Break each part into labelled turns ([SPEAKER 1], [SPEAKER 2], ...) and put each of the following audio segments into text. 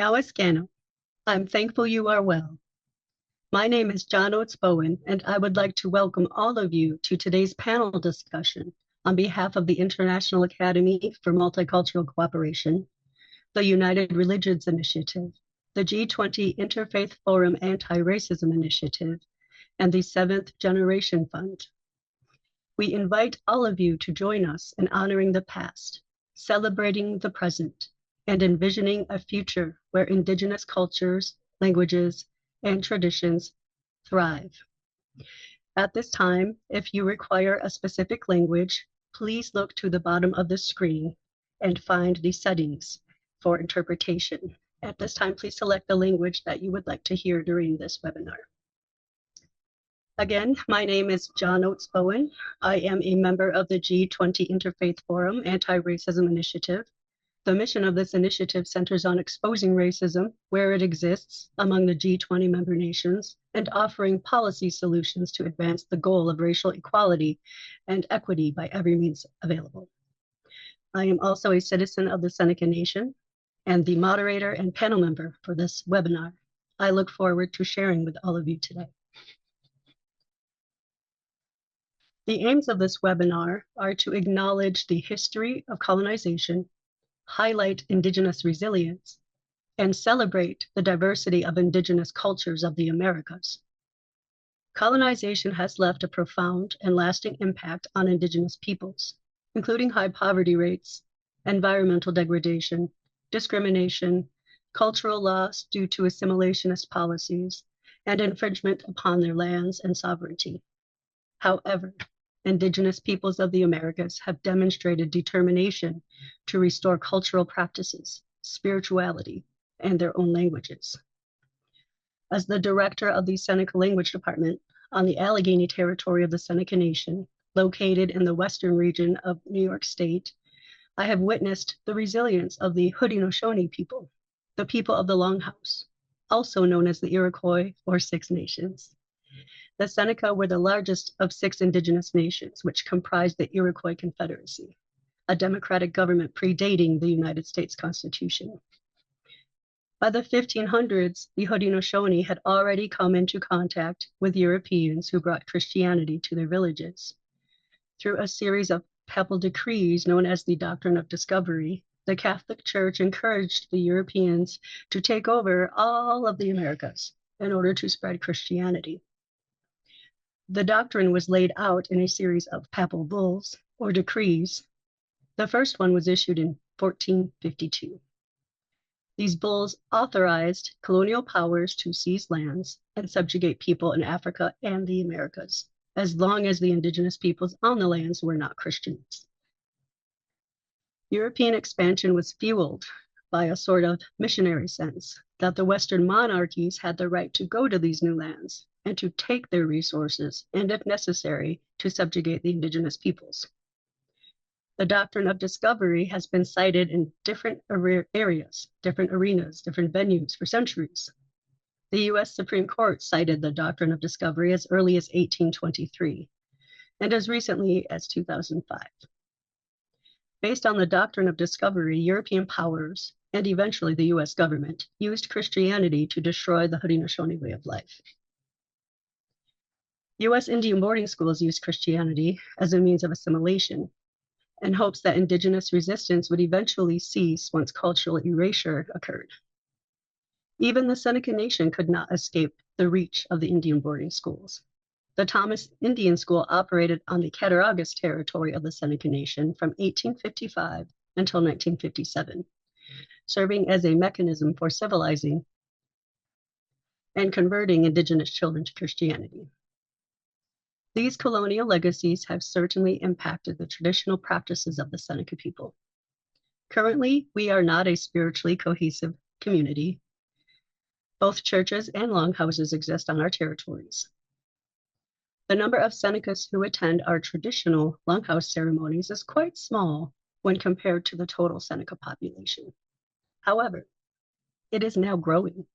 [SPEAKER 1] Yawaskano. I'm thankful you are well. My name is John Oates Bowen, and I would like to welcome all of you to today's panel discussion on behalf of the International Academy for Multicultural Cooperation, the United Religions Initiative, the G20 Interfaith Forum Anti-Racism Initiative, and the Seventh Generation Fund. We invite all of you to join us in honoring the past, celebrating the present, and envisioning a future where Indigenous cultures, languages, and traditions thrive. At this time, if you require a specific language, please look to the bottom of the screen and find the settings for interpretation. At this time, please select the language that you would like to hear during this webinar. Again, my name is John Oates Bowen. I am a member of the G20 Interfaith Forum Anti-Racism Initiative. The mission of this initiative centers on exposing racism where it exists among the G20 member nations and offering policy solutions to advance the goal of racial equality and equity by every means available. I am also a citizen of the Seneca Nation and the moderator and panel member for this webinar. I look forward to sharing with all of you today. The aims of this webinar are to acknowledge the history of colonization, highlight Indigenous resilience, and celebrate the diversity of Indigenous cultures of the Americas. Colonization has left a profound and lasting impact on Indigenous peoples, including high poverty rates, environmental degradation, discrimination, cultural loss due to assimilationist policies, and infringement upon their lands and sovereignty. However, Indigenous peoples of the Americas have demonstrated determination to restore cultural practices, spirituality, and their own languages. As the director of the Seneca Language Department on the Allegheny Territory of the Seneca Nation, located in the western region of New York State, I have witnessed the resilience of the Haudenosaunee people, the people of the Longhouse, also known as the Iroquois or Six Nations. The Seneca were the largest of 6 Indigenous nations, which comprised the Iroquois Confederacy, a democratic government predating the United States Constitution. By the 1500s, the Haudenosaunee had already come into contact with Europeans who brought Christianity to their villages. Through a series of papal decrees known as the Doctrine of Discovery, the Catholic Church encouraged the Europeans to take over all of the Americas in order to spread Christianity. The doctrine was laid out in a series of papal bulls or decrees. The first one was issued in 1452. These bulls authorized colonial powers to seize lands and subjugate people in Africa and the Americas, as long as the indigenous peoples on the lands were not Christians. European expansion was fueled by a sort of missionary sense that the Western monarchies had the right to go to these new lands and to take their resources, and if necessary, to subjugate the indigenous peoples. The doctrine of discovery has been cited in different areas, different arenas, different venues for centuries. The US Supreme Court cited the doctrine of discovery as early as 1823, and as recently as 2005. Based on the doctrine of discovery, European powers, and eventually the US government, used Christianity to destroy the Haudenosaunee way of life. US Indian boarding schools used Christianity as a means of assimilation in hopes that indigenous resistance would eventually cease once cultural erasure occurred. Even the Seneca Nation could not escape the reach of the Indian boarding schools. The Thomas Indian School operated on the Cattaraugus territory of the Seneca Nation from 1855 until 1957, serving as a mechanism for civilizing and converting indigenous children to Christianity. These colonial legacies have certainly impacted the traditional practices of the Seneca people. Currently, we are not a spiritually cohesive community. Both churches and longhouses exist on our territories. The number of Senecas who attend our traditional longhouse ceremonies is quite small when compared to the total Seneca population. However, it is now growing,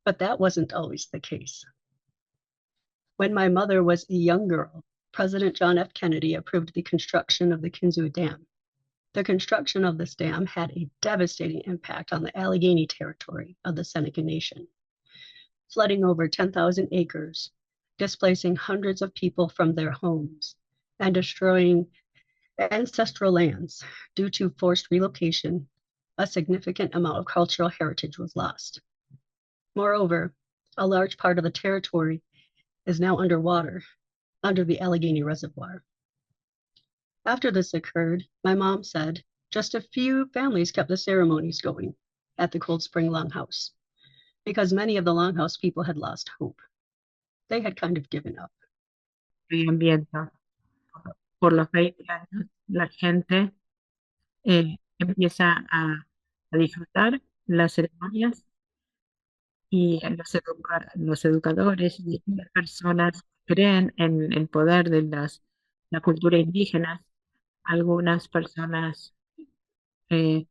[SPEAKER 1] but that wasn't always the case. When my mother was a young girl, President John F. Kennedy approved the construction of the Kinzua Dam. The construction of this dam had a devastating impact on the Allegheny territory of the Seneca Nation, flooding over 10,000 acres, displacing hundreds of people from their homes, and destroying ancestral lands. Due to forced relocation, a significant amount of cultural heritage was lost. Moreover, a large part of the territory is now underwater, under the Allegheny Reservoir. After this occurred, my mom said just a few families kept the ceremonies going at the Cold Spring Longhouse because many of the Longhouse people had lost hope. They had kind of given up.
[SPEAKER 2] Medio ambiente. Por los 20 años, la gente empieza a disfrutar las ceremonias y los educadores y distintas personas creen en el poder de la cultura indígena. Algunas personas eh,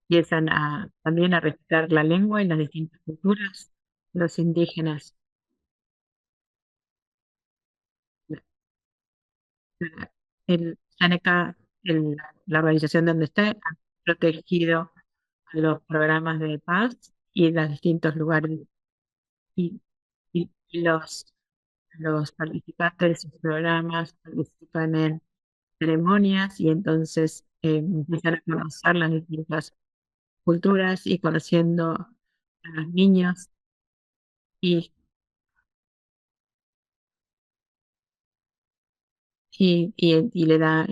[SPEAKER 2] empiezan también a respetar la lengua y las distintas culturas. Los indígenas, la- el Seneca, la organización donde está, ha protegido los programas de paz y los distintos lugares y, y los participantes de sus programas participan en ceremonias y entonces empiezan a conocer las distintas culturas y conociendo a los niños y, y le da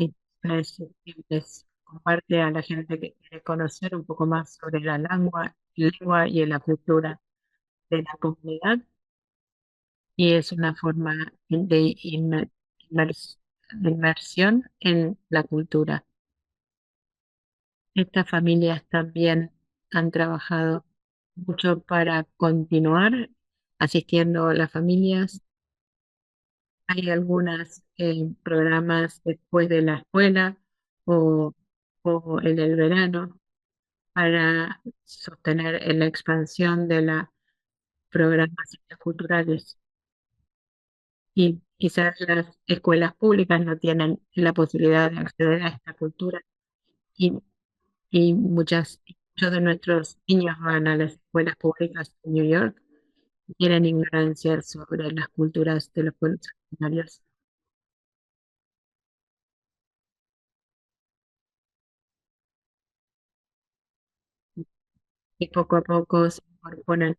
[SPEAKER 2] les comparte a la gente que quiere conocer un poco más sobre la lengua y la cultura de la comunidad y es una forma inmers- de inmersión en la cultura. Estas familias también han trabajado mucho para continuar asistiendo a las familias. Hay algunos programas después de la escuela o, o en el verano para sostener la expansión de los programas culturales. Y quizás las escuelas públicas no tienen la posibilidad de acceder a esta cultura y, y muchos de nuestros niños van a las escuelas públicas en New York y tienen ignorancia sobre las culturas de los pueblos originarios. Y poco a poco se incorporan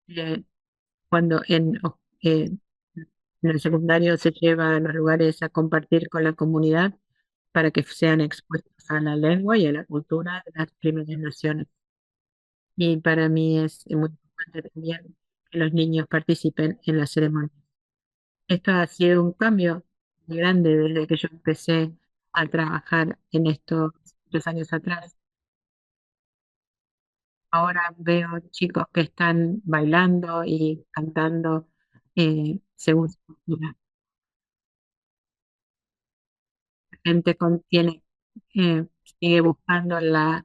[SPEAKER 2] eh, cuando en el secundario se lleva a los lugares a compartir con la comunidad para que sean expuestos a la lengua y a la cultura de las primeras naciones. Y para mí es muy importante también que los niños participen en la ceremonia. Esto ha sido un cambio muy grande desde que yo empecé a trabajar en estos 2 años atrás. Ahora veo chicos que están bailando y cantando según su cultura. La gente sigue buscando la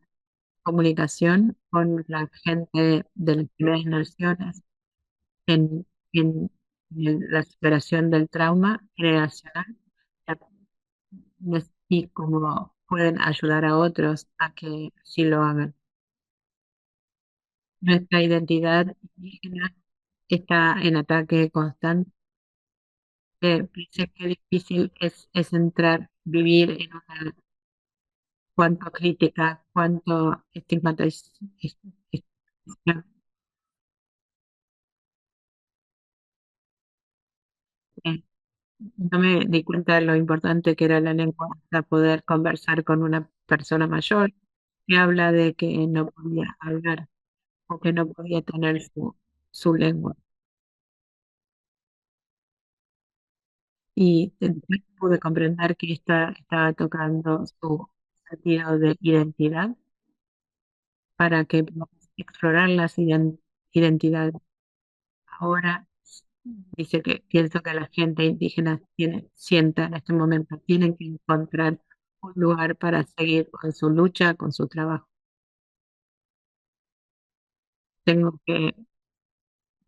[SPEAKER 2] comunicación con la gente de las primeras naciones en, la superación del trauma generacional y cómo pueden ayudar a otros a que sí lo hagan. Nuestra identidad indígena está en ataque constante. Pensé que difícil es entrar, vivir en una cuanto crítica, cuanto estigmatización. Eh, No me di cuenta de lo importante que era la lengua para poder conversar con una persona mayor que habla de que no podía hablar o que no podía tener su lengua. Y después pude comprender que estaba tocando su sentido de identidad para que podamos explorar las identidades. Ahora dice que pienso que la gente indígena sienta en este momento, tienen que encontrar un lugar para seguir con su lucha, con su trabajo. Tengo que,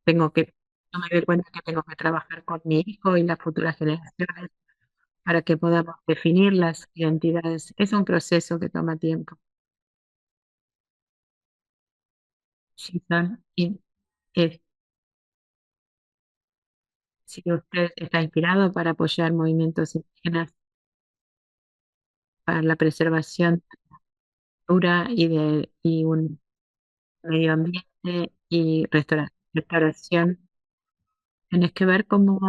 [SPEAKER 2] tengo que, no me doy cuenta que tengo que trabajar con mi hijo y las futuras generaciones para que podamos definir las identidades. Es un proceso que toma tiempo. Si son, eh, si usted está inspirado para apoyar movimientos indígenas para la preservación dura y un medio ambiente y restauración, tenés que ver cómo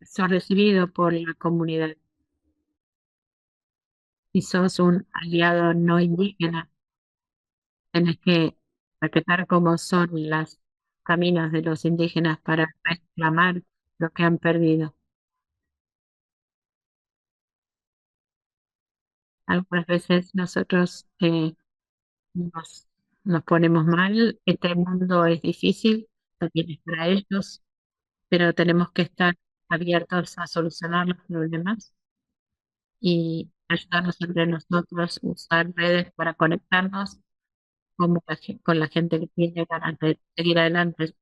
[SPEAKER 2] sos recibido por la comunidad. Si sos un aliado no indígena, tenés que respetar cómo son los caminos de los indígenas para reclamar lo que han perdido. Algunas veces nosotros nos, nos ponemos mal, este mundo es difícil, también es para ellos, pero tenemos que estar abiertos a solucionar los problemas y ayudarnos entre nosotros, usar redes para conectarnos con la gente que tiene ganas de seguir adelante.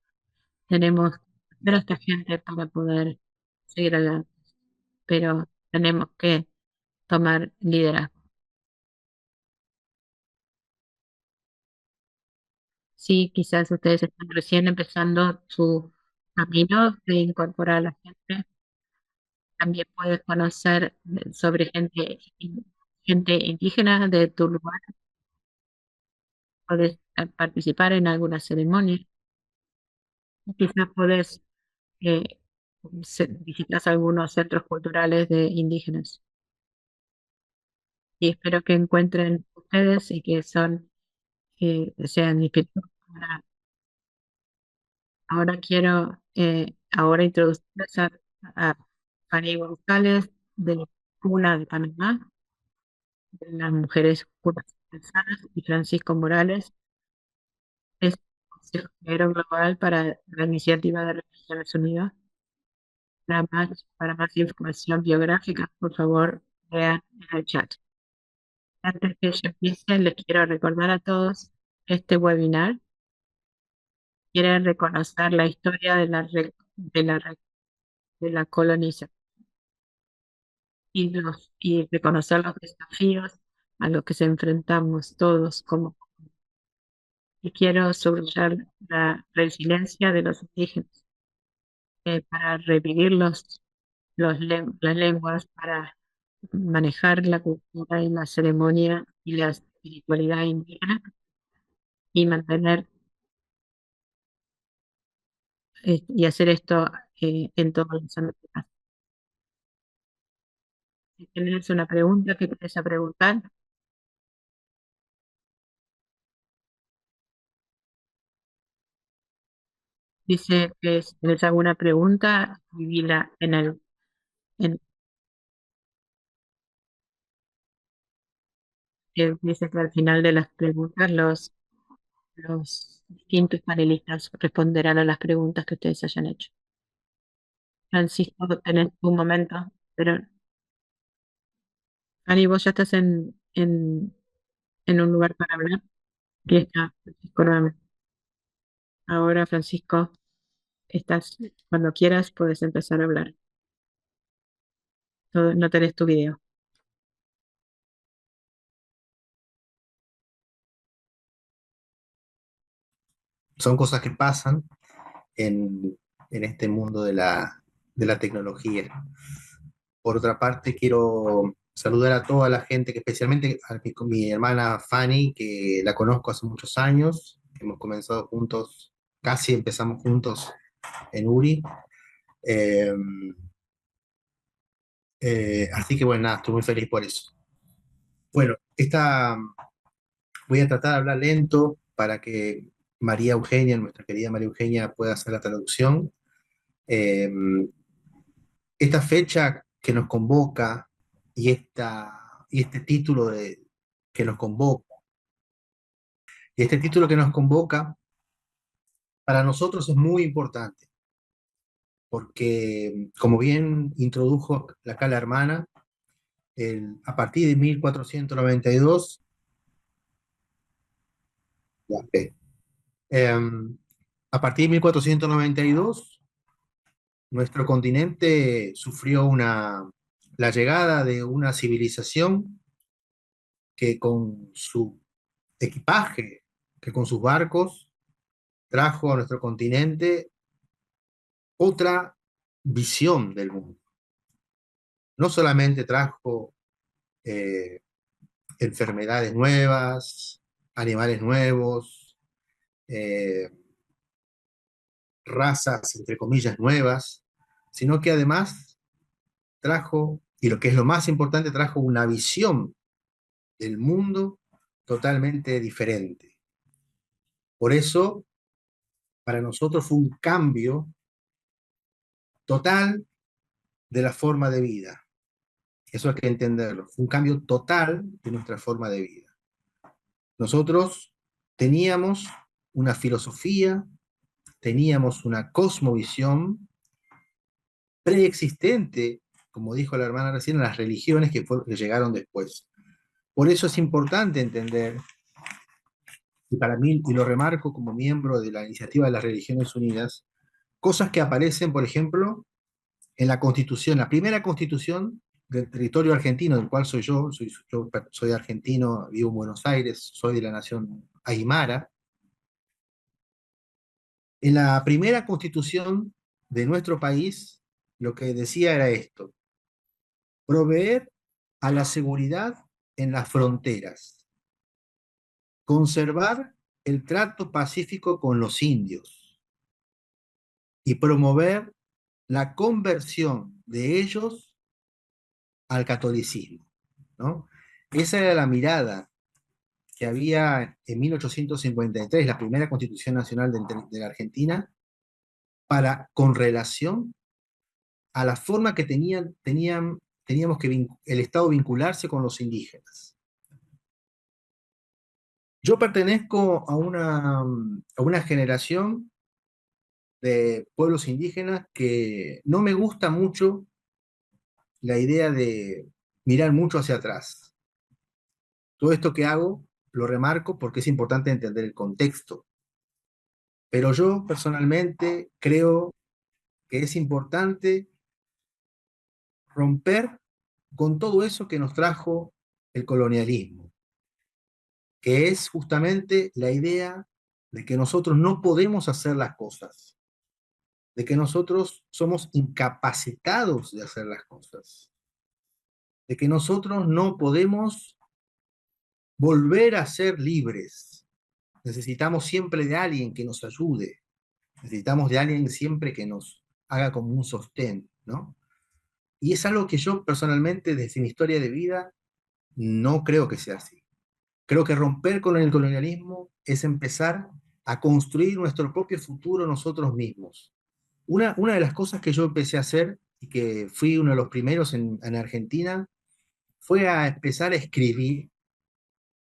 [SPEAKER 2] Tenemos que ver a esta gente para poder seguir adelante, pero tenemos que tomar liderazgo. Sí, quizás ustedes están recién empezando su camino de incorporar a la gente. También puedes conocer sobre gente indígena de tu lugar. Puedes participar en alguna ceremonia. Quizás puedes eh, visitar algunos centros culturales de indígenas. Y espero que encuentren ustedes y que sean inspirados. Ahora quiero introducirles a Fanny González de Cuna de Panamá, de las mujeres curas Pensadas, y Francisco Morales, es consejero global para la iniciativa de las Naciones Unidas. Para más información biográfica, por favor, vean en el chat. Antes que yo empiece, les quiero recordar a todos este webinar. Quieren reconocer la historia de la colonización y reconocer los desafíos a los que se enfrentamos todos y quiero subrayar la resiliencia de los indígenas para revivir las lenguas, para manejar la cultura y la ceremonia y la espiritualidad indígena y mantener y hacer esto en todos los ámbitos. Si tienes una pregunta que quieres preguntar, dice que si tienes alguna pregunta, escribíla en dice que al final de las preguntas los distintos panelistas responderán a las preguntas que ustedes hayan hecho. Francisco, tenés un momento, pero Ani, vos ya estás en un lugar para hablar. Aquí está Francisco nuevamente. Ahora, Francisco, cuando quieras, puedes empezar a hablar. No tenés tu video.
[SPEAKER 3] Son cosas que pasan en este mundo de la tecnología. Por otra parte, quiero saludar a toda la gente, que especialmente con mi hermana Fanny, que la conozco hace muchos años. Hemos comenzado juntos, casi empezamos juntos en URI. Eh, así que bueno, nada, estoy muy feliz por eso. Bueno, voy a tratar de hablar lento para que María Eugenia, nuestra querida María Eugenia, pueda hacer la traducción. Eh, esta fecha que nos convoca y este título que nos convoca, y este título que nos convoca, para nosotros es muy importante, porque como bien introdujo acá la hermana, a partir de 1492, ya, a partir de 1492, nuestro continente sufrió la llegada de una civilización que con su equipaje, que con sus barcos, trajo a nuestro continente otra visión del mundo. No solamente trajo eh, enfermedades nuevas, animales nuevos, eh, razas, entre comillas, nuevas, sino que además trajo, y lo que es lo más importante, trajo una visión del mundo totalmente diferente. Por eso, para nosotros fue un cambio total de la forma de vida. Eso hay que entenderlo. Fue un cambio total de nuestra forma de vida. Nosotros teníamos una filosofía, teníamos una cosmovisión preexistente, como dijo la hermana recién, a las religiones que llegaron después. Por eso es importante entender, y para mí, y lo remarco como miembro de la iniciativa de las Religiones Unidas, cosas que aparecen, por ejemplo, en la Constitución, la primera Constitución del territorio argentino, del cual soy yo soy argentino, vivo en Buenos Aires, soy de la nación Aymara. En la primera Constitución de nuestro país, lo que decía era esto: proveer a la seguridad en las fronteras, conservar el trato pacífico con los indios y promover la conversión de ellos al catolicismo, ¿no? Esa era la mirada que había en 1853, la primera Constitución Nacional de la Argentina, con relación a la forma que teníamos que el Estado vincularse con los indígenas. Yo pertenezco a una generación de pueblos indígenas que no me gusta mucho la idea de mirar mucho hacia atrás. Todo esto que hago lo remarco porque es importante entender el contexto. Pero yo personalmente creo que es importante romper con todo eso que nos trajo el colonialismo, que es justamente la idea de que nosotros no podemos hacer las cosas, de que nosotros somos incapacitados de hacer las cosas, de que nosotros no podemos volver a ser libres. Necesitamos siempre de alguien que nos ayude, necesitamos de alguien siempre que nos haga como un sostén, ¿no? Y es algo que yo personalmente, desde mi historia de vida, no creo que sea así. Creo que romper con el colonialismo es empezar a construir nuestro propio futuro nosotros mismos. Una de las cosas que yo empecé a hacer, y que fui uno de los primeros en Argentina, fue a empezar a escribir,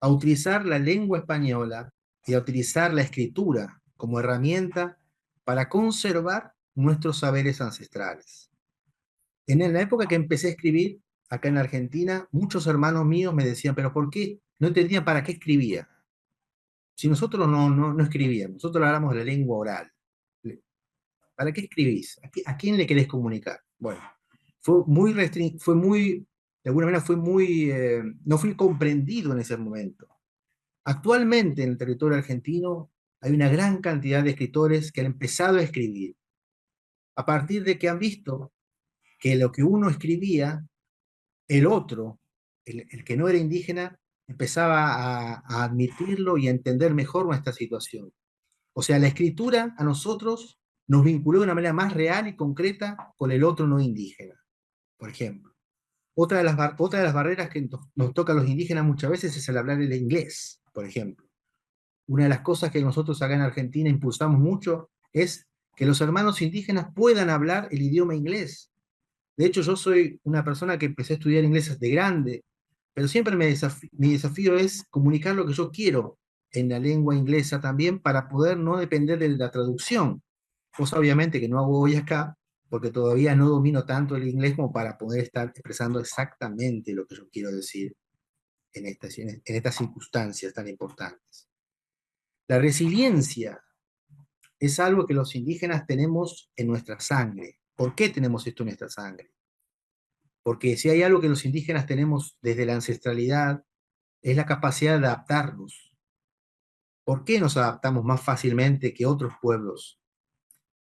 [SPEAKER 3] a utilizar la lengua española y a utilizar la escritura como herramienta para conservar nuestros saberes ancestrales. En la época que empecé a escribir, acá en Argentina, muchos hermanos míos me decían, pero ¿por qué? No entendían para qué escribía. Si nosotros no escribíamos, nosotros hablamos de la lengua oral. ¿Para qué escribís? ¿A quién le querés comunicar? Bueno, de alguna manera no fui comprendido en ese momento. Actualmente en el territorio argentino hay una gran cantidad de escritores que han empezado a escribir a partir de que han visto que lo que uno escribía, el otro, el que no era indígena, empezaba a admitirlo y a entender mejor nuestra situación. O sea, la escritura a nosotros nos vinculó de una manera más real y concreta con el otro no indígena, por ejemplo. Otra de las barreras que nos toca a los indígenas muchas veces es el hablar el inglés, por ejemplo. Una de las cosas que nosotros acá en Argentina impulsamos mucho es que los hermanos indígenas puedan hablar el idioma inglés. De hecho, yo soy una persona que empecé a estudiar inglés desde grande, pero siempre mi desafío es comunicar lo que yo quiero en la lengua inglesa también para poder no depender de la traducción. Cosa obviamente que no hago hoy acá, porque todavía no domino tanto el inglés como para poder estar expresando exactamente lo que yo quiero decir en estas circunstancias tan importantes. La resiliencia es algo que los indígenas tenemos en nuestra sangre. ¿Por qué tenemos esto en nuestra sangre? porque si hay algo que los indígenas tenemos desde la ancestralidad, es la capacidad de adaptarnos. ¿Por qué nos adaptamos más fácilmente que otros pueblos?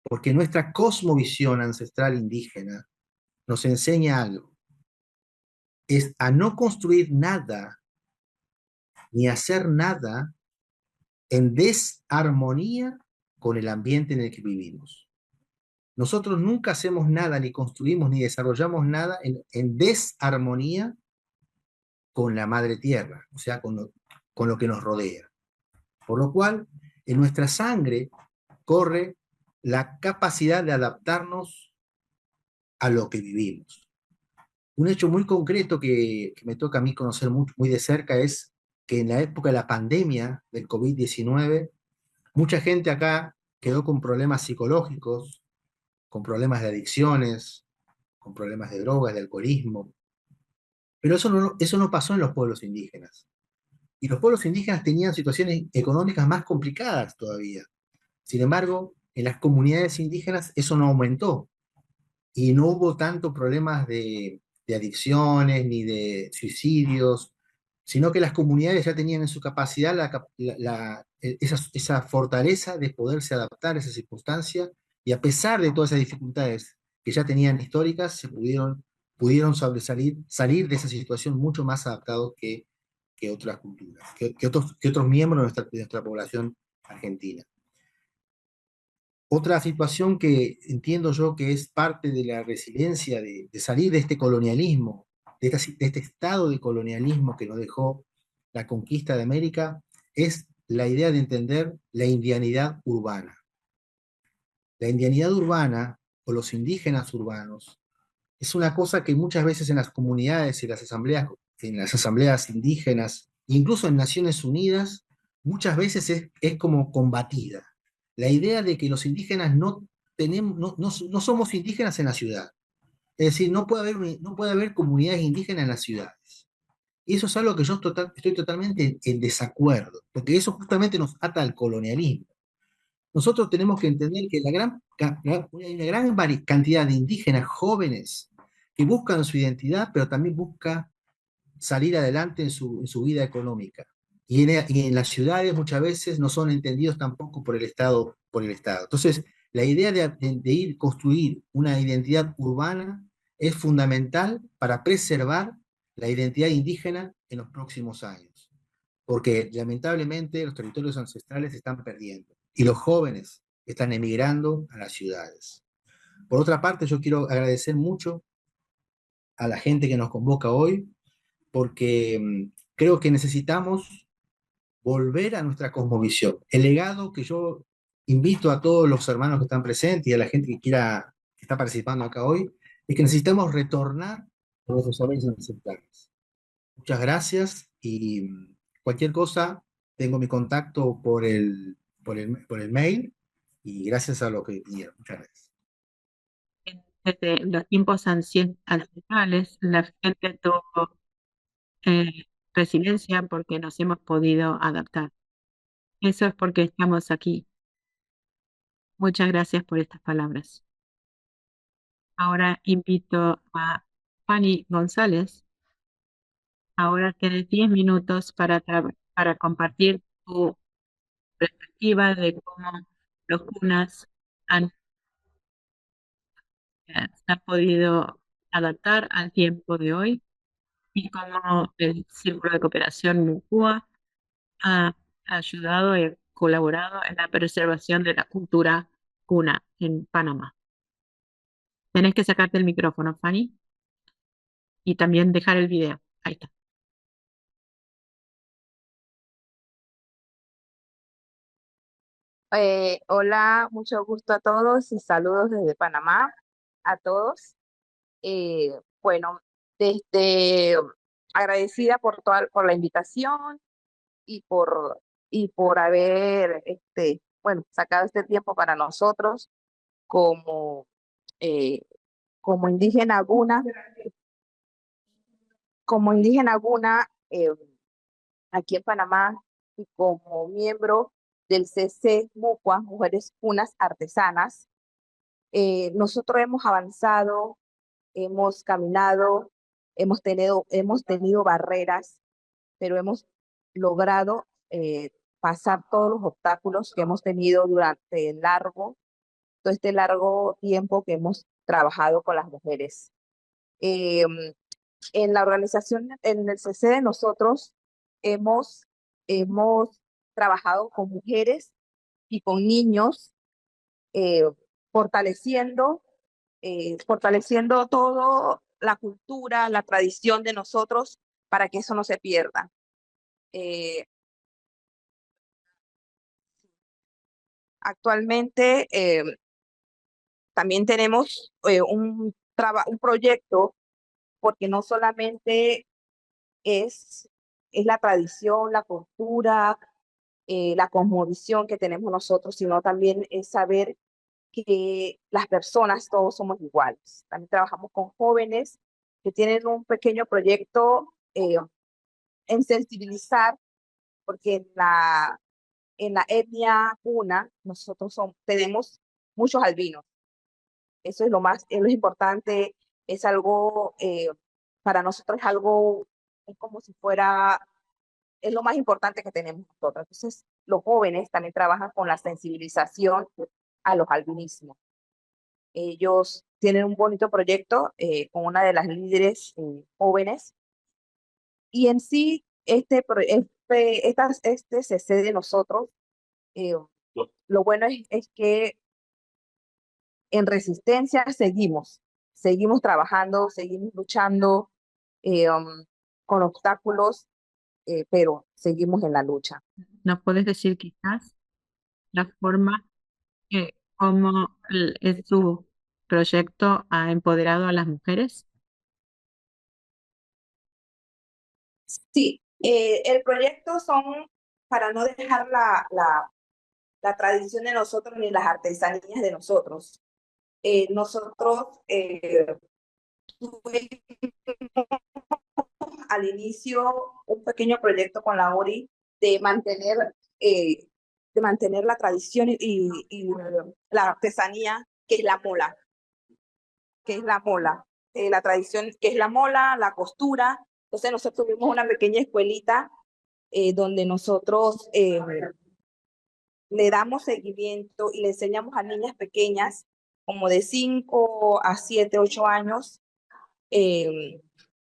[SPEAKER 3] Porque nuestra cosmovisión ancestral indígena nos enseña algo, es a no construir nada ni hacer nada en desarmonía con el ambiente en el que vivimos. Nosotros nunca hacemos nada, ni construimos, ni desarrollamos nada en desarmonía con la madre tierra, o sea, con lo que nos rodea. Por lo cual, en nuestra sangre corre la capacidad de adaptarnos a lo que vivimos. Un hecho muy concreto que me toca a mí conocer muy de cerca es que en la época de la pandemia del COVID-19, mucha gente acá quedó con problemas psicológicos, con problemas de adicciones, con problemas de drogas, de alcoholismo. Pero eso no pasó en los pueblos indígenas. Y los pueblos indígenas tenían situaciones económicas más complicadas todavía. Sin embargo, en las comunidades indígenas eso no aumentó y no hubo tanto problemas de adicciones ni de suicidios, sino que las comunidades ya tenían en su capacidad esa fortaleza de poderse adaptar a esa circunstancia y a pesar de todas esas dificultades que ya tenían históricas, pudieron salir de esa situación mucho más adaptados que otras culturas, que otros miembros de nuestra población argentina. Otra situación que entiendo yo que es parte de la resiliencia de salir de este colonialismo, de este estado de colonialismo que nos dejó la conquista de América, es la idea de entender la indianidad urbana. La indianidad urbana o los indígenas urbanos es una cosa que muchas veces en las comunidades y en las asambleas indígenas, incluso en Naciones Unidas, muchas veces es como combatida. La idea de que los indígenas no somos indígenas en la ciudad. Es decir, no puede haber comunidades indígenas en las ciudades. Y eso es algo que yo estoy totalmente en desacuerdo, porque eso justamente nos ata al colonialismo. Nosotros tenemos que entender que hay una gran cantidad de indígenas jóvenes que buscan su identidad, pero también buscan salir adelante en su vida económica. Y en las ciudades muchas veces no son entendidos tampoco por el Estado. Entonces, la idea de ir construir una identidad urbana es fundamental para preservar la identidad indígena en los próximos años, porque lamentablemente los territorios ancestrales se están perdiendo y los jóvenes están emigrando a las ciudades. Por otra parte, yo quiero agradecer mucho a la gente que nos convoca hoy, porque creo que necesitamos volver a nuestra cosmovisión. El legado que yo invito a todos los hermanos que están presentes y a la gente que está participando acá hoy, es que necesitamos retornar a nuestros saberes ancestrales. Muchas gracias y cualquier cosa, tengo mi contacto por el mail y gracias a lo que vinieron. Muchas gracias.
[SPEAKER 2] Desde los tiempos ancestrales, la gente tuvo resiliencia porque nos hemos podido adaptar. Eso es porque estamos aquí. Muchas gracias por estas palabras. Ahora invito a Fanny González. Ahora tienes 10 minutos para compartir tu perspectiva de cómo los cunas se han podido adaptar al tiempo de hoy y cómo el Círculo de Cooperación Mucúa ha ayudado y colaborado en la preservación de la cultura cuna en Panamá. Tenés que sacarte el micrófono, Fanny, y también dejar el video. Ahí está.
[SPEAKER 4] Hola, mucho gusto a todos y saludos desde Panamá a todos. Bueno, desde agradecida por la invitación y por haber sacado este tiempo para nosotros como, eh, como indígena guna, como indígena guna aquí en Panamá y como miembro del CC Mucua, Mujeres Cunas Artesanas. Nosotros hemos avanzado hemos caminado, hemos tenido barreras, pero hemos logrado pasar todos los obstáculos que hemos tenido durante todo este largo tiempo que hemos trabajado con las mujeres. En la organización, en el CC de nosotros, hemos trabajado con mujeres y con niños, eh, fortaleciendo, fortaleciendo todo la cultura, la tradición de nosotros para que eso no se pierda. Actualmente también tenemos un proyecto, porque no solamente es la tradición, la cultura, la cosmovisión que tenemos nosotros, sino también es saber que las personas todos somos iguales. También trabajamos con jóvenes que tienen un pequeño proyecto en sensibilizar, porque en la etnia Puna nosotros tenemos muchos albinos. Eso es lo importante, es algo, para nosotros es algo, es como si fuera, es lo más importante que tenemos nosotros. Entonces, los jóvenes también trabajan con la sensibilización a los albinismos. Ellos tienen un bonito proyecto con una de las líderes jóvenes, y en sí, este CC de nosotros, lo bueno es que en resistencia seguimos trabajando, seguimos luchando con obstáculos, pero seguimos en la lucha.
[SPEAKER 2] ¿Nos puedes decir quizás la forma cómo su proyecto ha empoderado a las mujeres?
[SPEAKER 4] Sí, el proyecto son para no dejar la tradición de nosotros ni las artesanías de nosotros. Nosotros tuvimos al inicio un pequeño proyecto con la ORI de mantener la tradición y la artesanía, que es la mola, la tradición, que es la mola, la costura. Entonces nosotros tuvimos una pequeña escuelita donde nosotros le damos seguimiento y le enseñamos a niñas pequeñas, como de 5 a 7, 8 años,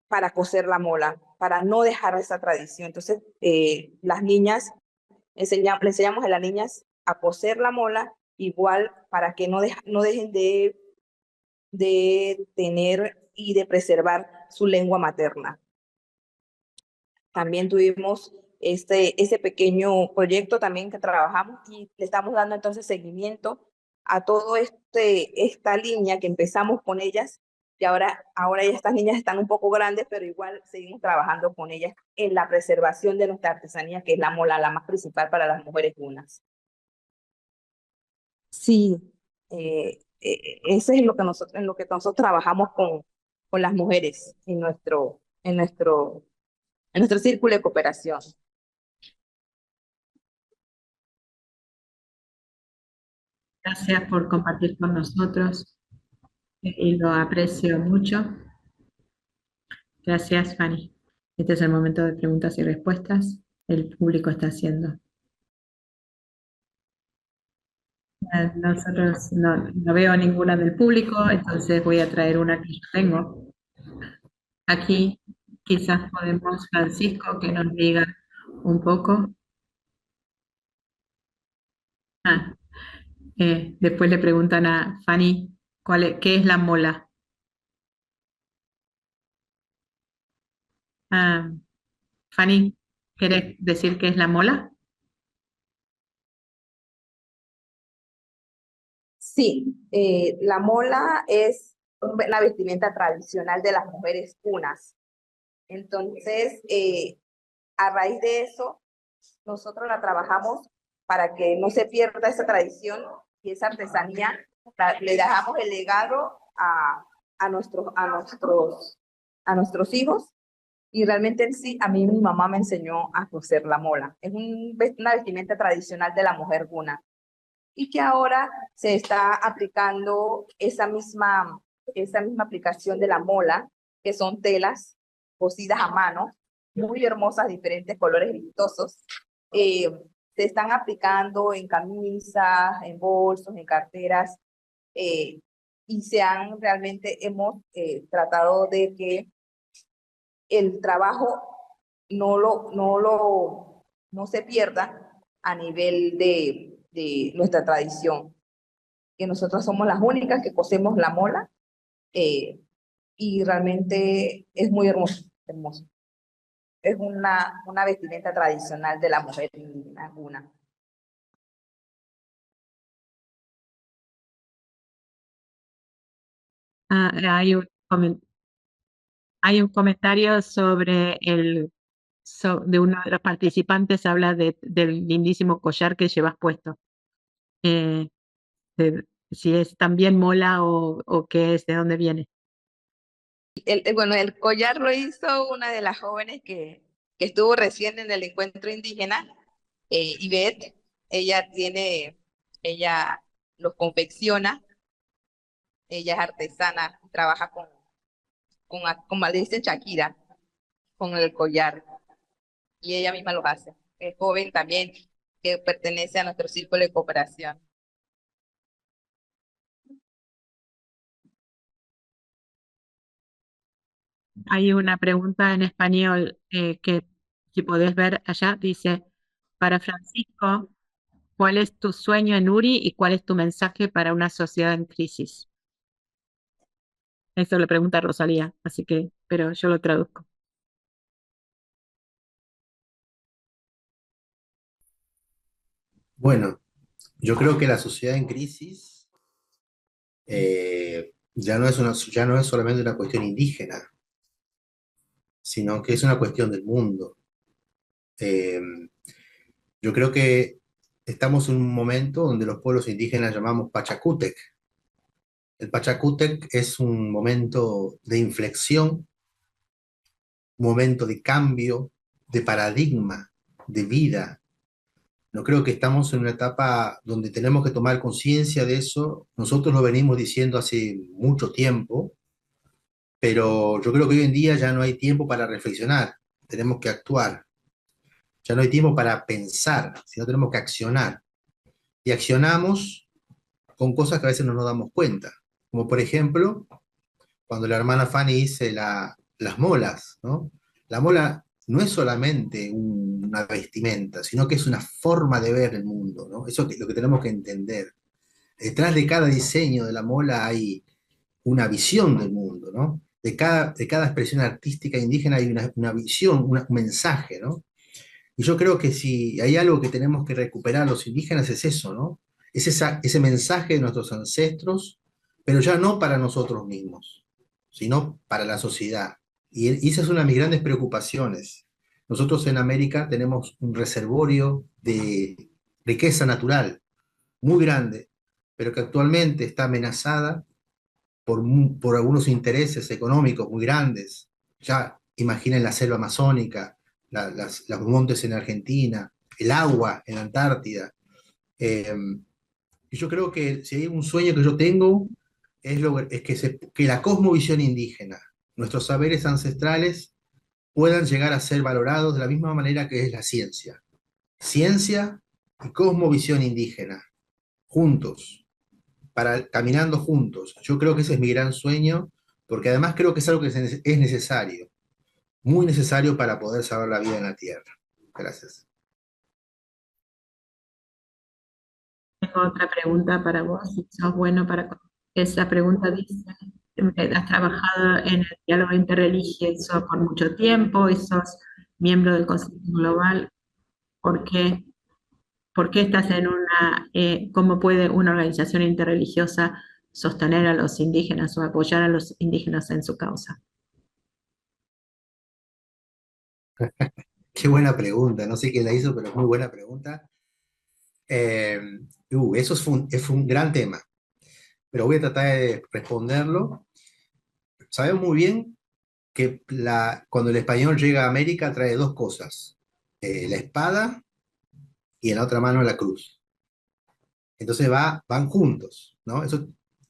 [SPEAKER 4] para coser la mola, para no dejar esa tradición. Entonces, las niñas, le enseñamos a las niñas a coser la mola, igual para que no dejen de tener y de preservar su lengua materna. También tuvimos ese pequeño proyecto también que trabajamos, y le estamos dando entonces seguimiento a todo esta línea que empezamos con ellas, y ahora ya estas niñas están un poco grandes, pero igual seguimos trabajando con ellas en la preservación de nuestra artesanía, que es la mola, la más principal para las mujeres gunas. Sí, eso es lo que en lo que nosotros trabajamos con las mujeres en nuestro círculo de cooperación.
[SPEAKER 2] Gracias por compartir con nosotros y lo aprecio mucho. Gracias, Fanny. Este es el momento de preguntas y respuestas. El público está haciendo. Nosotros no veo ninguna del público, entonces voy a traer una que yo tengo. Aquí quizás podemos, Francisco, que nos diga un poco. Después le preguntan a Fanny qué es la mola. Fanny, ¿quieres decir qué es la mola?
[SPEAKER 4] Sí, la mola es la vestimenta tradicional de las mujeres punas. Entonces, a raíz de eso, nosotros la trabajamos para que no se pierda esa tradición y esa artesanía. Le dejamos el legado a nuestros hijos, y realmente en sí, a mí mi mamá me enseñó a coser la mola. Es una vestimenta tradicional de la mujer guna, y que ahora se está aplicando esa misma esa misma aplicación de la mola, que son telas cosidas a mano, muy hermosas, diferentes colores vistosos. Se están aplicando en camisas, en bolsos, en carteras, y hemos tratado de que el trabajo no se pierda a nivel de nuestra tradición, que nosotros somos las únicas que cosemos la mola, y realmente es muy hermoso, hermoso. Es una vestimenta tradicional de la mujer indígena, una.
[SPEAKER 2] Ah, hay un comentario sobre de uno de los participantes, habla del lindísimo collar que llevas puesto. Si es también mola o qué es, de dónde viene.
[SPEAKER 4] Bueno, el collar lo hizo una de las jóvenes que estuvo recién en el encuentro indígena, Ivette. Ella los confecciona, ella es artesana, trabaja como le dicen Shakira, con el collar, y ella misma los hace. Es joven también, que pertenece a nuestro círculo de cooperación.
[SPEAKER 2] Hay una pregunta en español que si podés ver allá, dice, para Francisco, ¿cuál es tu sueño en URI y cuál es tu mensaje para una sociedad en crisis? Eso le pregunta Rosalía, así que, pero yo lo traduzco.
[SPEAKER 3] Bueno, yo creo que la sociedad en crisis ya no es solamente una cuestión indígena, sino que es una cuestión del mundo. Eh, yo creo que estamos en un momento donde los pueblos indígenas llamamos Pachacútec. El Pachacútec es un momento de inflexión, un momento de cambio, de paradigma, de vida. No creo que estamos en una etapa donde tenemos que tomar conciencia de eso. Nosotros lo venimos diciendo hace mucho tiempo, pero yo creo que hoy en día ya no hay tiempo para reflexionar, tenemos que actuar. Ya no hay tiempo para pensar, sino tenemos que accionar. Y accionamos con cosas que a veces no nos damos cuenta. Como por ejemplo, cuando la hermana Fanny dice las molas, ¿no? La mola no es solamente una vestimenta, sino que es una forma de ver el mundo, ¿no? Eso es lo que tenemos que entender. Detrás de cada diseño de la mola hay una visión del mundo, ¿no? De cada expresión artística indígena hay una visión, un mensaje, ¿no? Y yo creo que si hay algo que tenemos que recuperar los indígenas es eso, ¿no? Es ese mensaje de nuestros ancestros, pero ya no para nosotros mismos, sino para la sociedad. Y esa es una de mis grandes preocupaciones. Nosotros en América tenemos un reservorio de riqueza natural muy grande, pero que actualmente está amenazada por algunos intereses económicos muy grandes. Ya imaginen la selva amazónica, los montes en Argentina, el agua en la Antártida. Eh, y yo creo que si hay un sueño que yo tengo, es que la cosmovisión indígena, nuestros saberes ancestrales, puedan llegar a ser valorados de la misma manera que es la ciencia. Ciencia y cosmovisión indígena, juntos, caminando juntos. Yo creo que ese es mi gran sueño, porque además creo que es algo que es necesario, muy necesario para poder salvar la vida en la Tierra. Gracias.
[SPEAKER 2] Tengo otra pregunta para vos, si sos bueno para... Esa pregunta dice, has trabajado en el diálogo interreligioso por mucho tiempo y sos miembro del Consejo Global. ¿Por qué? ¿Por qué estás en cómo puede una organización interreligiosa sostener a los indígenas o apoyar a los indígenas en su causa?
[SPEAKER 3] Qué buena pregunta, no sé quién la hizo, pero es muy buena pregunta. Eh, Eso es un gran tema, pero voy a tratar de responderlo. Sabemos muy bien que cuando el español llega a América trae dos cosas, la espada y en la otra mano la cruz. Entonces van juntos, ¿no?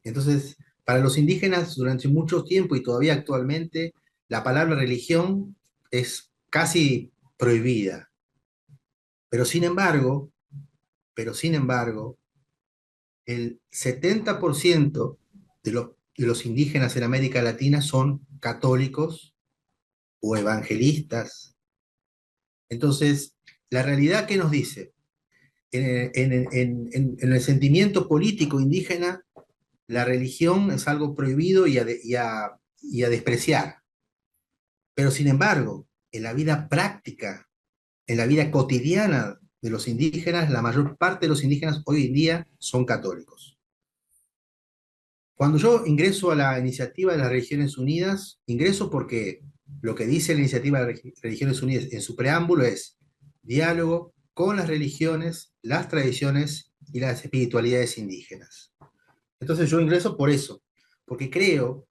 [SPEAKER 3] Entonces, Para los indígenas, durante mucho tiempo y todavía actualmente, la palabra religión es casi prohibida. Pero sin embargo, el 70% de los indígenas en América Latina son católicos o evangelistas. Entonces, la realidad que nos dice, en el sentimiento político indígena, la religión es algo prohibido y a despreciar. Pero sin embargo, en la vida práctica, en la vida cotidiana de los indígenas, la mayor parte de los indígenas hoy en día son católicos. Cuando yo ingreso a la iniciativa de las Religiones Unidas, ingreso porque lo que dice la iniciativa de las Religiones Unidas en su preámbulo es diálogo con las religiones, las tradiciones y las espiritualidades indígenas. Entonces yo ingreso por eso, porque creo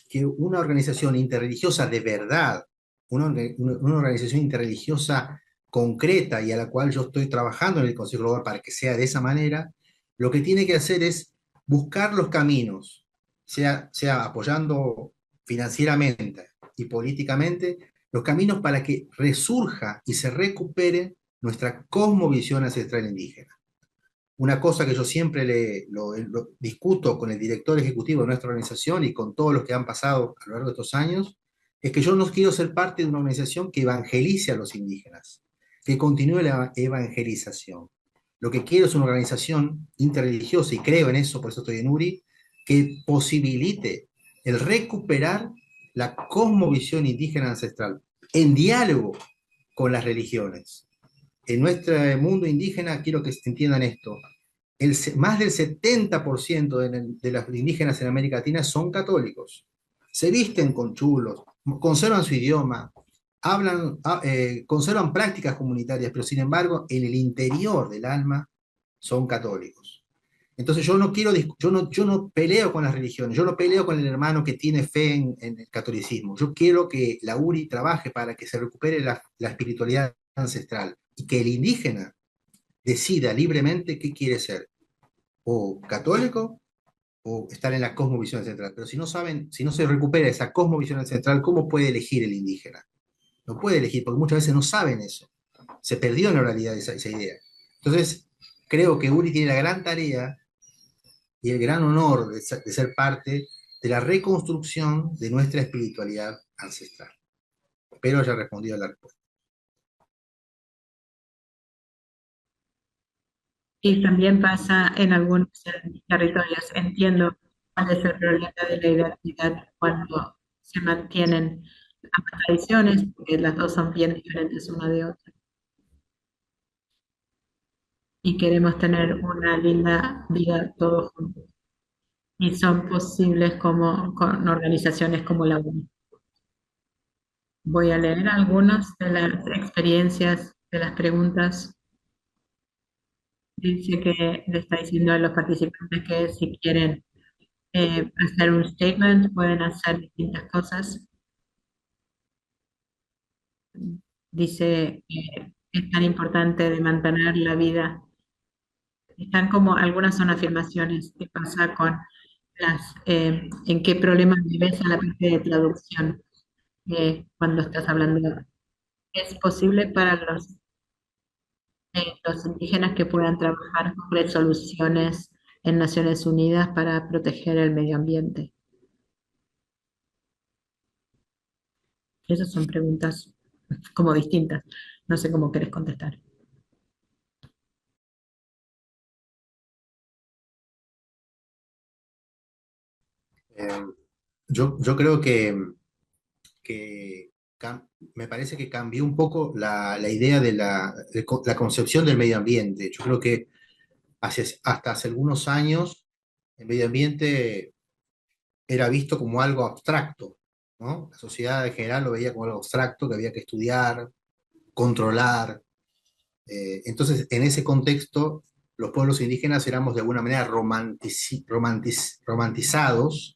[SPEAKER 3] que una organización interreligiosa de verdad, una organización interreligiosa concreta y a la cual yo estoy trabajando en el Consejo Global para que sea de esa manera, lo que tiene que hacer es buscar los caminos, sea apoyando financieramente y políticamente, los caminos para que resurja y se recupere nuestra cosmovisión ancestral indígena. Una cosa que yo siempre lo discuto con el director ejecutivo de nuestra organización y con todos los que han pasado a lo largo de estos años, es que yo no quiero ser parte de una organización que evangelice a los indígenas, que continúe la evangelización. Lo que quiero es una organización interreligiosa, y creo en eso, por eso estoy en URI, que posibilite el recuperar la cosmovisión indígena ancestral, en diálogo con las religiones. En nuestro mundo indígena, quiero que entiendan esto, más del 70% de los indígenas en América Latina son católicos. Se visten con chulos, conservan su idioma, conservan prácticas comunitarias, pero sin embargo, en el interior del alma son católicos. Entonces yo no peleo con las religiones, yo no peleo con el hermano que tiene fe en el catolicismo. Yo quiero que la URI trabaje para que se recupere la espiritualidad ancestral y que el indígena decida libremente qué quiere ser, o católico o estar en la cosmovisión ancestral. Pero si no se recupera esa cosmovisión ancestral, ¿cómo puede elegir el indígena? No puede elegir, porque muchas veces no saben eso. Se perdió en la realidad esa idea. Entonces, creo que URI tiene la gran tarea y el gran honor de ser parte de la reconstrucción de nuestra espiritualidad ancestral. Espero haya respondido a la respuesta.
[SPEAKER 2] Y también pasa en algunos territorios. Entiendo cuál es el problema de la identidad cuando se mantienen ambas tradiciones, porque las dos son bien diferentes una de otra. Y queremos tener una linda vida todos juntos. Y son posibles como con organizaciones como la UNI. Voy a leer algunas de las experiencias, de las preguntas. Dice que le está diciendo a los participantes que si quieren hacer un statement, pueden hacer distintas cosas. Dice que es tan importante de mantener la vida. Están como, algunas son afirmaciones. ¿Qué pasa con en qué problemas vives a la parte de traducción cuando estás hablando? ¿Es posible para los indígenas que puedan trabajar con resoluciones en Naciones Unidas para proteger el medio ambiente? Esas son preguntas como distintas. No sé cómo querés contestar.
[SPEAKER 3] Yo creo que me parece que cambió un poco la idea de la concepción del medio ambiente. Yo creo que hasta hace algunos años el medio ambiente era visto como algo abstracto, ¿no? La sociedad en general lo veía como algo abstracto que había que estudiar, controlar. Entonces, en ese contexto, los pueblos indígenas éramos de alguna manera romantizados,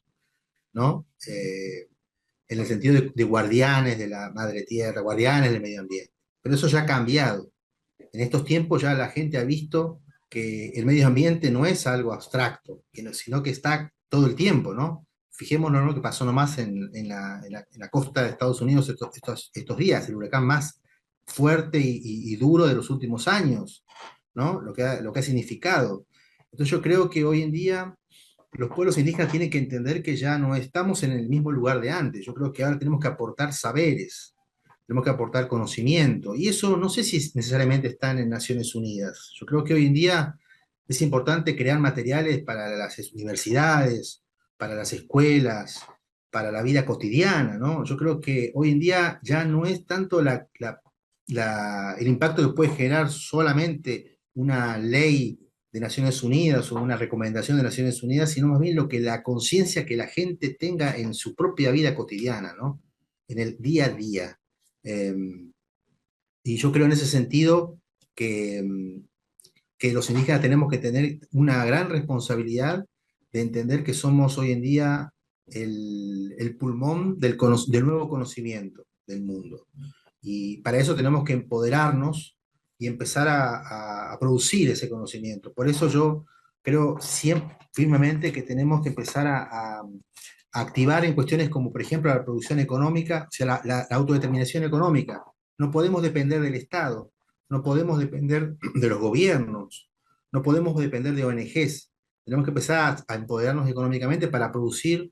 [SPEAKER 3] ¿no? En el sentido de guardianes de la madre tierra, guardianes del medio ambiente. Pero eso ya ha cambiado. En estos tiempos ya la gente ha visto que el medio ambiente no es algo abstracto, sino que está todo el tiempo, ¿no? Fijémonos lo que pasó nomás en la costa de Estados Unidos estos días, el huracán más fuerte y duro de los últimos años, ¿no? Lo que ha significado. Entonces yo creo que hoy en día los pueblos indígenas tienen que entender que ya no estamos en el mismo lugar de antes. Yo creo que ahora tenemos que aportar saberes, tenemos que aportar conocimiento, y eso no sé si necesariamente están en Naciones Unidas. Yo creo que hoy en día es importante crear materiales para las universidades, para las escuelas, para la vida cotidiana, ¿no? Yo creo que hoy en día ya no es tanto el impacto que puede generar solamente una ley de Naciones Unidas o una recomendación de Naciones Unidas, sino más bien la conciencia que la gente tenga en su propia vida cotidiana, ¿no? En el día a día. Eh, y yo creo en ese sentido que los indígenas tenemos que tener una gran responsabilidad de entender que somos hoy en día el pulmón del nuevo conocimiento del mundo. Y para eso tenemos que empoderarnos y empezar a producir ese conocimiento. Por eso yo creo siempre, firmemente que tenemos que empezar a activar en cuestiones como, por ejemplo, la producción económica, o sea, la autodeterminación económica. No podemos depender del Estado, no podemos depender de los gobiernos, no podemos depender de ONGs. Tenemos que empezar a empoderarnos económicamente para producir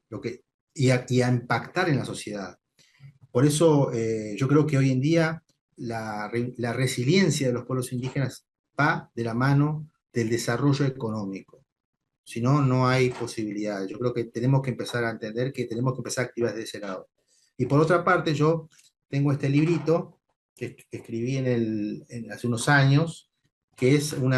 [SPEAKER 3] y a impactar en la sociedad. Por eso yo creo que hoy en día la resiliencia de los pueblos indígenas va de la mano del desarrollo económico. Si no, no hay posibilidad. Yo creo que tenemos que empezar a entender que tenemos que empezar a activar desde ese lado. Y por otra parte, yo tengo este librito que escribí hace unos años, que es un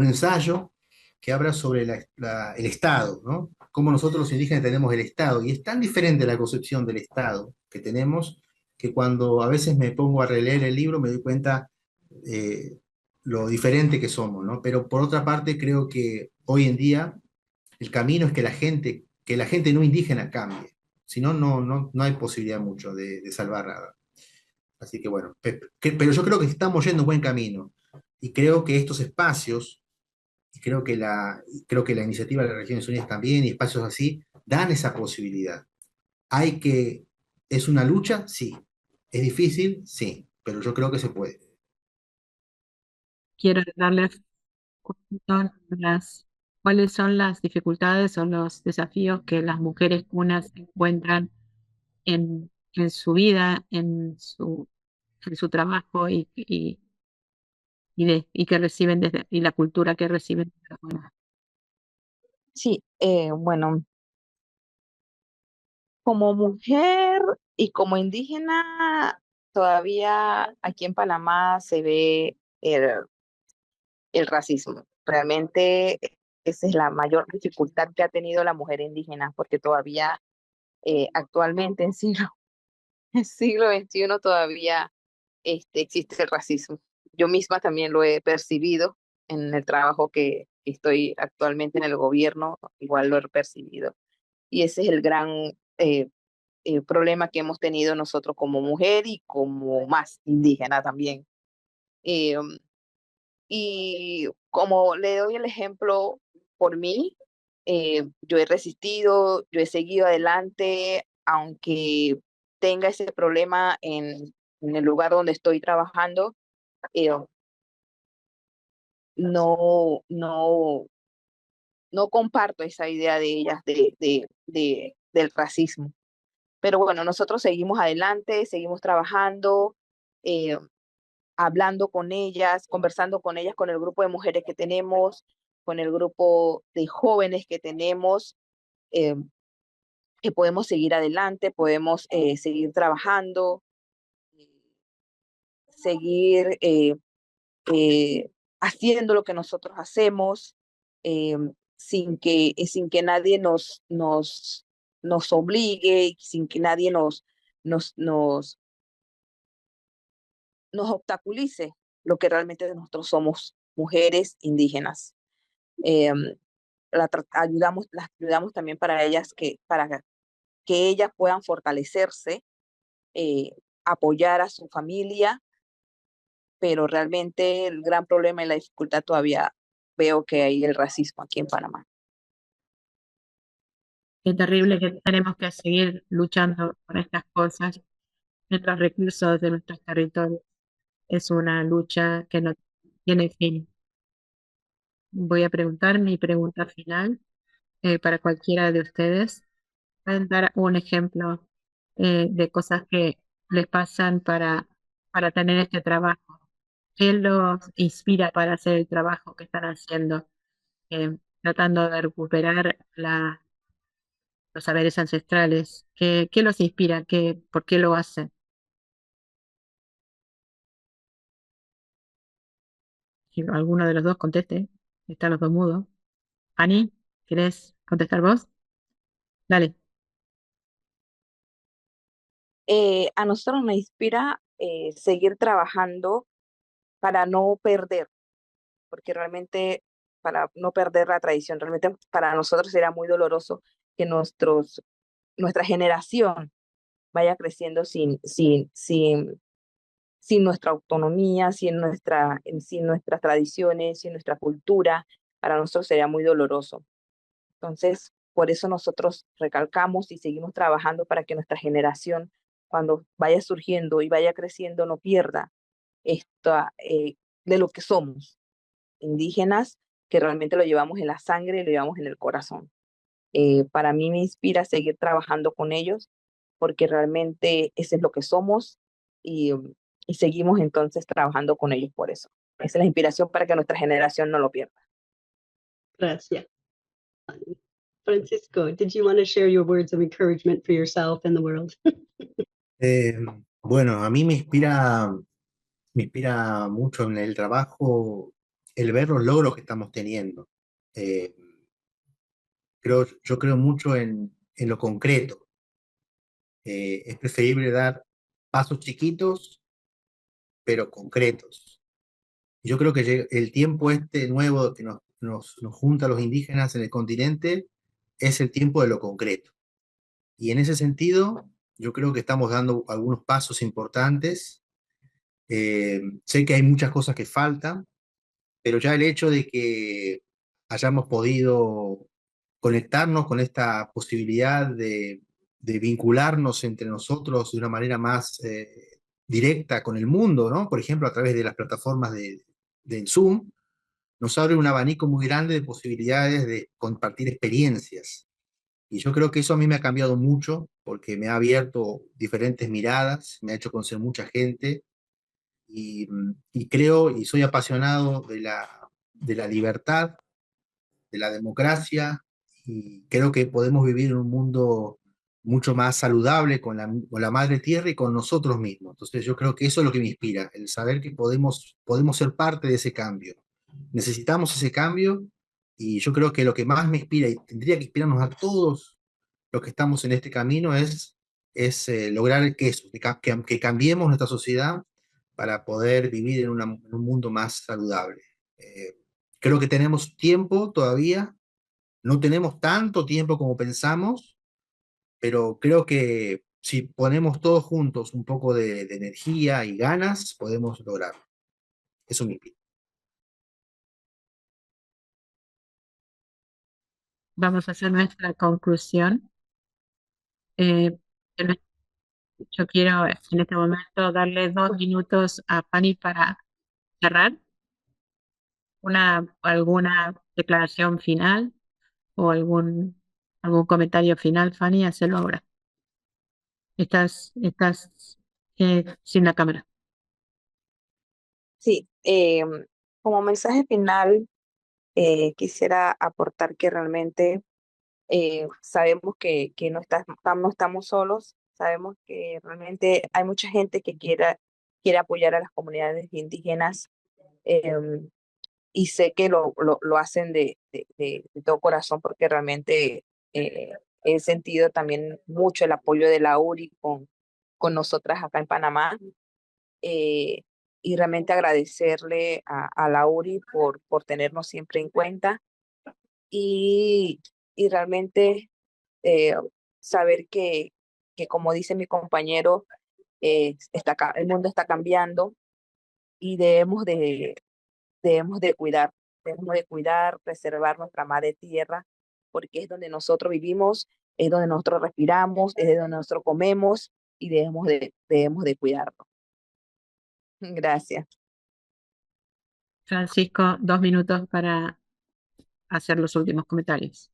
[SPEAKER 3] ensayo que habla sobre el Estado, ¿no? Cómo nosotros los indígenas tenemos el Estado. Y es tan diferente la concepción del Estado que tenemos que cuando a veces me pongo a releer el libro me doy cuenta eh, lo diferente que somos, ¿no? Pero por otra parte creo que hoy en día el camino es que la gente no indígena cambie. Si no, no hay posibilidad mucho de salvar nada. Así que bueno, pero yo creo que estamos yendo un buen camino. Y creo que estos espacios, y creo que la iniciativa de las Regiones Unidas también, y espacios así, dan esa posibilidad. ¿Es una lucha? Sí. ¿Es difícil? Sí. Pero yo creo que se puede.
[SPEAKER 2] Quiero darles cuáles son las dificultades o los desafíos que las mujeres cunas encuentran en su vida, en su trabajo y que reciben y la cultura que reciben desde afuera.
[SPEAKER 4] Sí, bueno, como mujer y como indígena, todavía aquí en Panamá se ve el racismo. Realmente esa es la mayor dificultad que ha tenido la mujer indígena, porque todavía actualmente en siglo XXI todavía existe el racismo. Yo misma también lo he percibido en el trabajo que estoy actualmente en el gobierno, igual lo he percibido. Y ese es el gran problema que hemos tenido nosotros como mujer y como más indígena también. Eh, y como le doy el ejemplo por mí, yo he resistido, yo he seguido adelante, aunque tenga ese problema en el lugar donde estoy trabajando, eh, no, no, no comparto esa idea de ellas del racismo. Pero bueno, nosotros seguimos adelante, seguimos trabajando, eh, hablando con ellas, conversando con ellas, con el grupo de mujeres que tenemos, con el grupo de jóvenes que tenemos, eh, que podemos seguir adelante, podemos seguir trabajando, seguir haciendo lo que nosotros hacemos, eh, sin que nadie nos obligue, sin que nadie nos, nos, nos obstaculice lo que realmente nosotros somos, mujeres indígenas. Eh, las ayudamos también para que ellas puedan fortalecerse, eh, apoyar a su familia, pero realmente el gran problema y la dificultad todavía veo que hay el racismo aquí en Panamá.
[SPEAKER 2] Qué terrible que tenemos que seguir luchando por estas cosas. Nuestros recursos de nuestros territorios es una lucha que no tiene fin. Voy a preguntar mi pregunta final para cualquiera de ustedes. ¿Pueden dar un ejemplo de cosas que les pasan para tener este trabajo? ¿Qué los inspira para hacer el trabajo que están haciendo? Tratando de recuperar los saberes ancestrales. ¿Qué los inspira? ¿Por qué lo hacen? Si alguno de los dos conteste, están los dos mudos. Ani, ¿querés contestar vos? Dale.
[SPEAKER 4] A nosotros nos inspira seguir trabajando para no perder, porque realmente para no perder la tradición, realmente para nosotros será muy doloroso que nuestra generación vaya creciendo sin nuestra autonomía, sin nuestras tradiciones, sin nuestra cultura. Para nosotros sería muy doloroso. Entonces, por eso nosotros recalcamos y seguimos trabajando para que nuestra generación, cuando vaya surgiendo y vaya creciendo, no pierda esta, de lo que somos, indígenas, que realmente lo llevamos en la sangre y lo llevamos en el corazón. Para mí me inspira seguir trabajando con ellos porque realmente eso es lo que somos y, y seguimos entonces trabajando con ellos por eso. Esa es la inspiración para que nuestra generación no lo pierda.
[SPEAKER 1] Gracias. Francisco, did you want to share your words of encouragement for yourself and the world?
[SPEAKER 3] Bueno, a mí me inspira mucho en el trabajo el ver los logros que estamos teniendo. Eh, yo creo mucho en lo concreto. Es preferible dar pasos chiquitos, pero concretos. Yo creo que el tiempo este nuevo que nos junta a los indígenas en el continente es el tiempo de lo concreto. Y en ese sentido, yo creo que estamos dando algunos pasos importantes. Sé que hay muchas cosas que faltan, pero ya el hecho de que hayamos podido conectarnos con esta posibilidad de vincularnos entre nosotros de una manera más directa con el mundo, ¿no? Por ejemplo, a través de las plataformas del Zoom, nos abre un abanico muy grande de posibilidades de compartir experiencias. Y yo creo que eso a mí me ha cambiado mucho porque me ha abierto diferentes miradas, me ha hecho conocer mucha gente y creo y soy apasionado de la libertad, de la democracia y creo que podemos vivir en un mundo mucho más saludable con la madre tierra y con nosotros mismos. Entonces yo creo que eso es lo que me inspira, el saber que podemos ser parte de ese cambio. Necesitamos ese cambio y yo creo que lo que más me inspira y tendría que inspirarnos a todos los que estamos en este camino es lograr que, eso, que cambiemos nuestra sociedad para poder vivir en un mundo más saludable. Eh, Creo que tenemos tiempo todavía, no tenemos tanto tiempo como pensamos, pero creo que si ponemos todos juntos un poco de energía y ganas, podemos lograrlo. Eso me inspira.
[SPEAKER 2] Vamos a hacer nuestra conclusión. Eh, yo quiero en este momento darle 2 minutos a Fanny para cerrar alguna declaración final o algún comentario final. Fanny, hazlo ahora. Estás sin la cámara.
[SPEAKER 4] Sí, como mensaje final, quisiera aportar que realmente sabemos que no estamos solos, sabemos que realmente hay mucha gente que quiere apoyar a las comunidades indígenas y sé que lo hacen de todo corazón porque realmente he sentido también mucho el apoyo de la URI con nosotras acá en Panamá. eh, y realmente agradecerle a la URI por tenernos siempre en cuenta y, y realmente eh, saber que, como dice mi compañero, el mundo está cambiando y debemos de cuidar, debemos de cuidar, preservar nuestra madre tierra, porque es donde nosotros vivimos es donde nosotros respiramos, es de donde nosotros comemos y debemos de cuidarlo. Gracias.
[SPEAKER 2] Francisco, 2 minutos para hacer los últimos comentarios.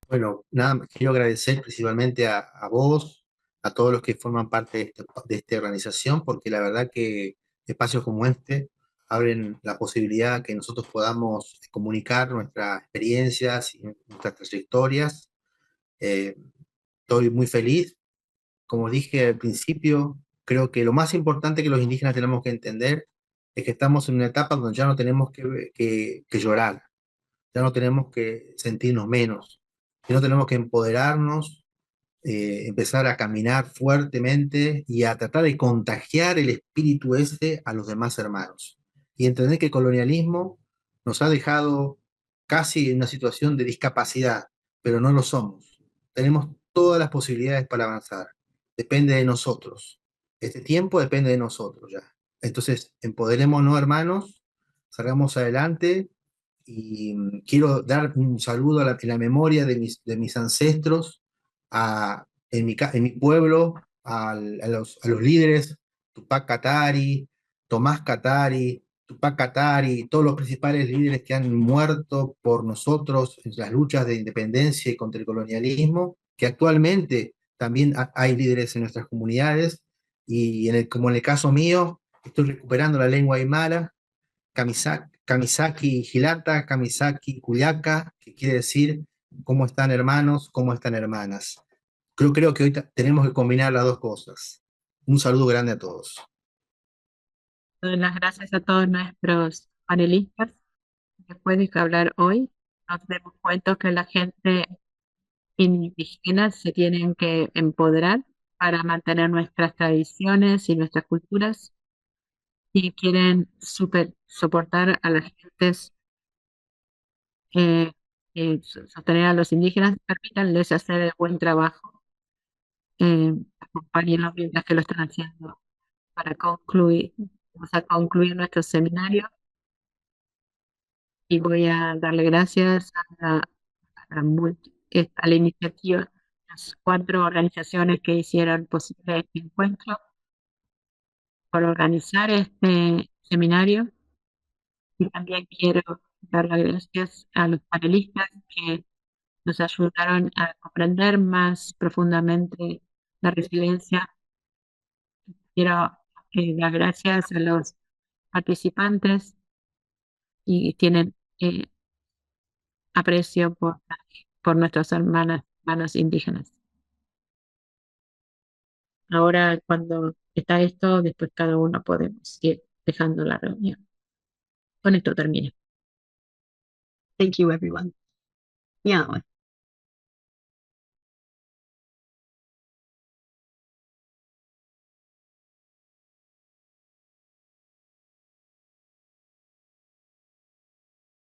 [SPEAKER 3] Bueno, nada, quiero agradecer principalmente a vos, a todos los que forman parte de esta organización, porque la verdad que espacios como este abren la posibilidad que nosotros podamos comunicar nuestras experiencias y nuestras trayectorias. Estoy muy feliz. Como dije al principio, creo que lo más importante que los indígenas tenemos que entender es que estamos en una etapa donde ya no tenemos que llorar, ya no tenemos que sentirnos menos, sino tenemos que empoderarnos, empezar a caminar fuertemente y a tratar de contagiar el espíritu ese a los demás hermanos. Y entender que el colonialismo nos ha dejado casi en una situación de discapacidad, pero no lo somos. Tenemos todas las posibilidades para avanzar. Depende de nosotros. Este tiempo depende de nosotros ya. Entonces, empoderémonos, hermanos, salgamos adelante y quiero dar un saludo en la memoria de mis ancestros, en mi pueblo, a los líderes, Tupac Katari, Tomás Katari, Tupac Katari, todos los principales líderes que han muerto por nosotros en las luchas de independencia y contra el colonialismo, que actualmente también hay líderes en nuestras comunidades, y como en el caso mío, estoy recuperando la lengua aymara, Kamisaki Hilata, Kamisaki Cuyaca, que quiere decir cómo están hermanos, cómo están hermanas. Creo que hoy tenemos que combinar las dos cosas. Un saludo grande a todos.
[SPEAKER 2] Doy las gracias a todos nuestros panelistas. Después de hablar hoy, nos demos cuenta que la gente indígena se tienen que empoderar para mantener nuestras tradiciones y nuestras culturas y quieren soportar a las gentes, sostener a los indígenas, permítanles hacer el buen trabajo, acompáñenlos mientras que lo están haciendo. Para concluir, vamos a concluir nuestro seminario y voy a darle gracias a la iniciativa, las 4 organizaciones que hicieron posible este encuentro, por organizar este seminario. Y también quiero dar las gracias a los panelistas que nos ayudaron a comprender más profundamente la resiliencia. Quiero dar gracias a los participantes y tienen aprecio por nuestras hermanos indígenas. Ahora, cuando está esto, después cada uno podemos ir dejando la reunión. Con esto termino.
[SPEAKER 1] Thank you, everyone. Yeah.